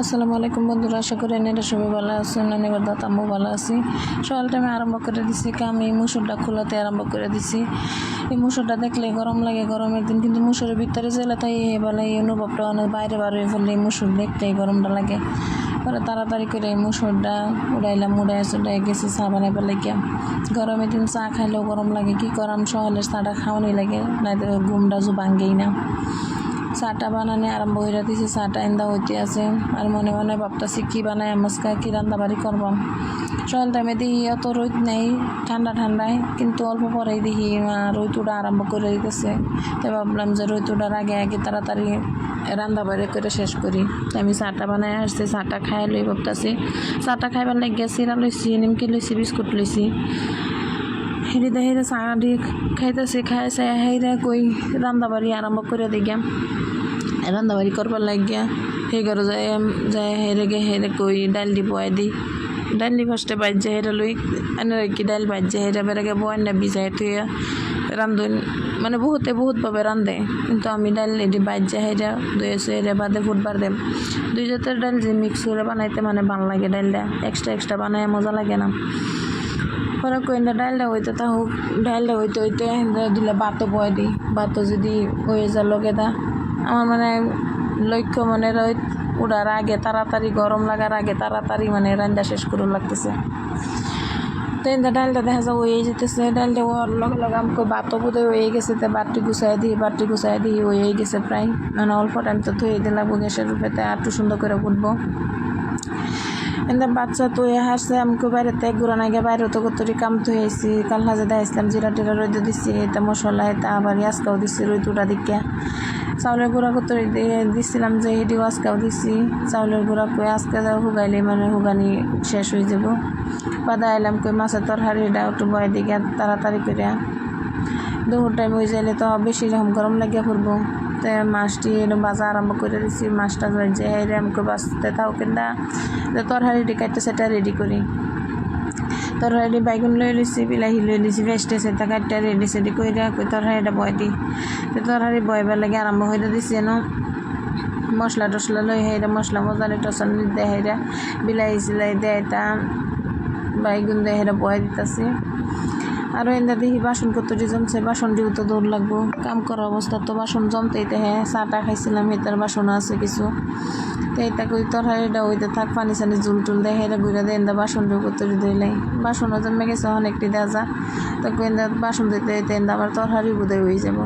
আসসালামু আলাইকুম বন্ধুরা, আশা করি আপনারা সবাই ভালো আছেন। আমি বরদাত আম্মু ভালো আছি। সকাল টাইমে আরম্ভ করে দিছি আমি মুসুরটা খোলাতে আরম্ভ করে দিছি। এই মুসুরটা দেখলে গরম লাগে, গরমের দিন কিন্তু মুসুরের ভিতরে জেলে তাই এবেলা এই অনুভবটা অনেক বাইরে হয়ে ফেললে এই মুসুর দেখলেই গরমটা লাগে। পরে তাড়াতাড়ি করে এই মুসুরটা উড়াইলাম, উড়াই গেছি চা বানাইবার লাগিয়া। গরমের দিন চা খাইলেও গরম লাগে, কি করাম, সকালের চাটা খাওয়ানি লাগে, নাই তো ঘুমটা ভাঙ্গেই না। চাটা বানানো আরম্ভ হয়ে দিয়েছি, চাটা ইন্দা হইতে আছে। আর মনে মনে ভাবতেছি কি বানাই আমাজকা, কি রান্নাবাড়ি করবাম। সকাল টাইমে দেখি অত রোদ নেই, ঠান্ডা ঠান্ডায়, কিন্তু অল্প পরেই দেখি রোদ উঠা আরম্ভ করে দিতেছে। তাই ভাবলাম যে রোদ উঠার আগে আগে তাড়াতাড়ি রান্নাবাড়ি করে শেষ করি। আমি চাটা বানাই আসছি, চাটা খাই লই ভাবতেছি। চাটা খাইবার লাগিয়া চিরা লইছি, নিমকি লইছি, বিস্কুট লইছি। হেরিদা হেরে চা দিয়ে খাইতেছি, খাই চাই হেরা কই রান্নাবাড়ি আরম্ভ করে দিগাম। রান্নাবাড়ি করবার লাগিয়া সেই ঘরে যায় হেরে কই ডাল দি বয়াই দি। ডাল দি ফার্স্টে বাজ্যা হেরা লই আনে কি ডাল বাজ্যা হেরা বেড়াকে বয়ান না ভিজাই থুয়া রান্ধুন, মানে বহুতভাবে রান্ধে, কিন্তু আমি ডাল এটি বাজ্যা হেরা দুয়েছে হেরা বাদে ফুটবার দেম। দুই জাতের ডাল যে মিক্স করে বানাইতে মানে ভালো লাগে, ডালটা এক্সট্রা বানায় মজা লাগে না। পরে কইনা ডালটা হইতে তা হোক, ডালটা হইতে দিলে ভাতও বয় দিই। ভাতও যদি হয়ে যা লগে দা আমার মানে লক্ষ্য মনে রোদ উড়ার আগে তাড়াতাড়ি, গরম লাগার আগে তাড়াতাড়ি মানে রান্না শেষ করে লাগতেছে। তো এনটা ডালটা দেখা যায় হয়ে যেতেছে, ডালটা হওয়ার লগে লগে আমাকে ভাতও বোধহয় হয়ে গেছে। তো বাটি গুছাই দিই হয়ে গেছে প্রায়, মানে অল্প টাইম তো ধুয়ে দিলাম গ্যাসের রূপেতে একটু সুন্দর করে ফুটবো। এনটা বাচ্চা তো হাসছে আমাকে বাইরেতে ঘুরান আগে বাইরে তো কতরি কাম তো হয়েছি। কাল হাজে দেখাইছিলাম জিরা টিরা রোদে দিচ্ছি, এটা মশলা এটা আবার আজকাও দিচ্ছি রোদ উঠা দিকে। চাউলের গুঁড়া কত দিচ্ছিলাম যে এটিও আজকাও দিচ্ছি। চাউলের গুঁড়া কই আজকে হুগাইলে মানে হুগানি শেষ হয়ে যাব। বাদা এলাম কই মাছের তরকারিটা একটু বয় দিকে তাড়াতাড়ি করে দুপুর টাইম হয়ে যাইলে তো বেশি রকম গরম লাগিয়া পড়বো। তো মাছটি বাজা আরম্ভ করে দিচ্ছি। মাছটা যে হেরে আমাকে বাঁচতে তাও কিনা তরকারিটি কাটতে সেটা রেডি করি। তরকারি বাইগুন লই লইছি, বিলাহি লই লইছি, ভেস্টে সেটা কাটতে রেডি সেডি করে কই তরকারিটা বয় দিই। তো তরকারি বয়বার লাগে আরম্ভ হয়ে দিচ্ছি যেন মশলা টসলা লই হেরা মশলা মজানি টসলা দেয় হেরা বিলাহি সিলাই দেয় এটা বাইগুন দেয় হেরা বয় দিতেছি। আরও এনে দেখি বাসনপত্র জমছে, বাসনটিও তো দৌড় লাগবো। কাম করার অবস্থা তো বাসন জমতেইতে হ্যাঁ। চাটা খাইছিলাম এটার বাসন আছে কিছু, তো এটা কই তরকারিটা হইতে থাক, পানি সানি জুল টুল দেয় হেরা ঘুরে দেয় এন্দা বাসনটিও কতরি ধুইলাই। বাসনও জমে গেছে অনেকটি দেওয়া যা, তো এন্দা বাসন ধুইতে হইতে এন্দা আবার তরকারি বোধহয় হয়ে যাব।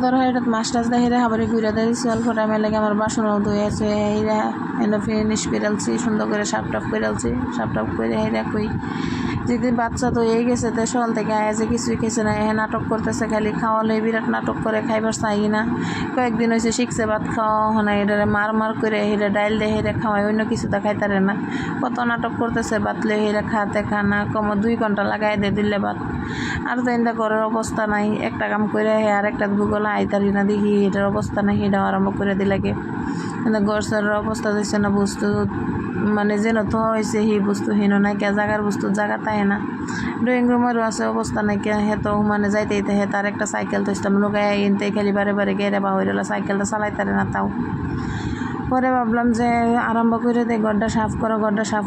তরকারিটা মাছ টাছ দিয়ে হেরা খাবারে ঘুরে দিয়েছি। অল্প টাইমে লাগে আমার বাসনও ধুয়েছে হেরা এনে ফিনিশ করেছি, সুন্দর করে সাপ টাপ করে হেরা কই যদি বাচ্চা তো হয়ে গেছে। তো সকাল থেকে আয়াজে কিছুই খেয়েছে না, হ্যাঁ নাটক করতেছে, খালি খাওয়ালে বিরাট নাটক করে, খাইবার চাই না। কয়েকদিন হয়েছে শিখছে ভাত খাওয়া না, এটা মার করে হেরে ডাইল দিয়ে হেরে খাওয়ায়, অন্য কিছু তো খাইতারে না। কত নাটক করতেছে, ভাতলে হেরে খাতে খানা কম 2 ঘন্টা লাগাই দিয়ে দিলে ভাত। আর তো এন্দা ঘরের অবস্থা নাই, একটা কাম করে আর একটা ভূগোল আইতারি না, দেখি এটার অবস্থা নাই, এটাও আরম্ভ করে দিলাগে। গড়সরের অবস্থা দিচ্ছে না, বস্তু মানে যেন তো হয়েছে সেই বস্তু হেন নাই কে, জাগার বস্তু জায়গা তাই না। ড্রয়িং রুমেরও আছে অবস্থা নাই কে, হে তো মানে যাইতে হে তার একটা সাইকেল তো ইসলাম লোকায় এনতে খালি বারে গেরে বা হয়ে রইল, সাইকেলটা চালাইতারে না তাও। পরে ভাবলাম যে আরম্ভ করে দে ঘরটা সাফ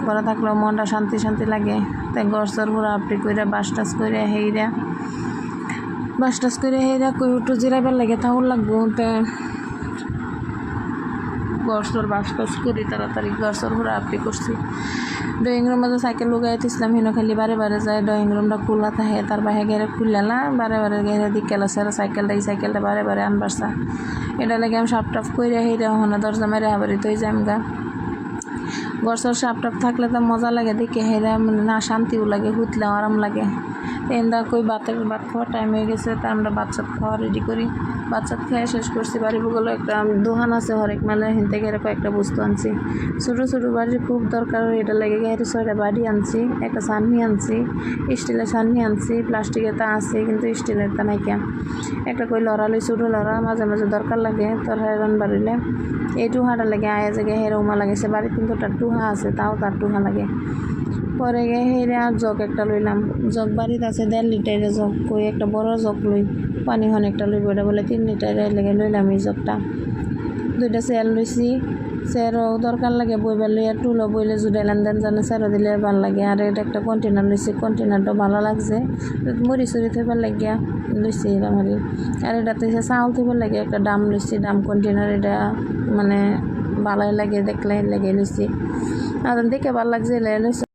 করা থাকলেও মনটা শান্তি লাগে। তাই গড়সর পুরো আপনি করে বাস টাস করে হেরা কই একটু জিরাইবার লাগে তাও লাগবো। তো গড়সর বাস করি তাড়াতাড়ি গড়সর পুরো আপনি করছি। ড্রয়িং রুমে তো সাইকেল লুগাই দিয়েছিলাম, হেন খালি বারে যায় ড্রয়িং রুমটা খোলা থাকে, তার বাইরে গেলে খুললা বারে গেলে দিকে আছে সাইকেলটা বারে আনবারসা। এটা লাগে আমি সাপ টাপ করে হেরা হনা দরজা মেরে হাবারি তৈ যাম গা। গড়সর সাপ টাপ থাকলে তো মজা লাগে দেখে হেরা, মানে না শান্তিও লাগে, হুতলেও আরাম লাগে। এন্দা কই ভাত খাওয়ার টাইম হয়ে গেছে, তা আমরা বাচ্চাত খাওয়া রেডি করি। বাচ্চাত খেয়ে শেষ করছি। বাড়ি বগলে একটা দোকান আছে হরেক মেলা, হেন থেকে কয়েকটা বস্তু আনছি। ছোটো বাড়ির খুব দরকার, এটা লেগে গেছে 6টা বাড়ি আনছি, একটা ছাননি আনছি, স্টিলের ছাননি আনছি, প্লাস্টিকের তা আছে কিন্তু স্টিলের তা নাই কেন। একটা কই লড়ালি ছোটো লড়া মাঝে দরকার লাগে তরকারি রান্নাবাড়িলে। এই টুহাটা লাগে আয়া জায়গায় হেরা উমা লাগেছে, বাড়ির কিন্তু তার টুহা আছে, তাও তার টুহা লাগে। পরে গে হেরে আর জগ একটা লইলাম, জগ বাড়িতে আছে 1.5 লিটারের জগ, কই একটা বড় জগ লই, পানি অনেকটা লইব, এটা বলে 3 লিটারের লেগে লইলাম এই জগটা। দুইটা চেয়ার লইছি চেয়ারও দরকার লাগে বইবার লইয়া টুলও বইলে জুড়াইলাম দেন জানে চেয়ারও দিলে ভালো লাগে আর এটা একটা কন্টেনার লইছি কন্টেনারটা ভালো লাগছে মুড়ি চুরি থইবার লাগিয়া লইছি এরকম আর এটাতে চাউল থইবার লাগে একটা ডাম লইছি ডাম কন্টেনার এটা মানে ভালোই লাগে দেখলে লেগে লইছি আর দেখে ভালো লাগছে লইছি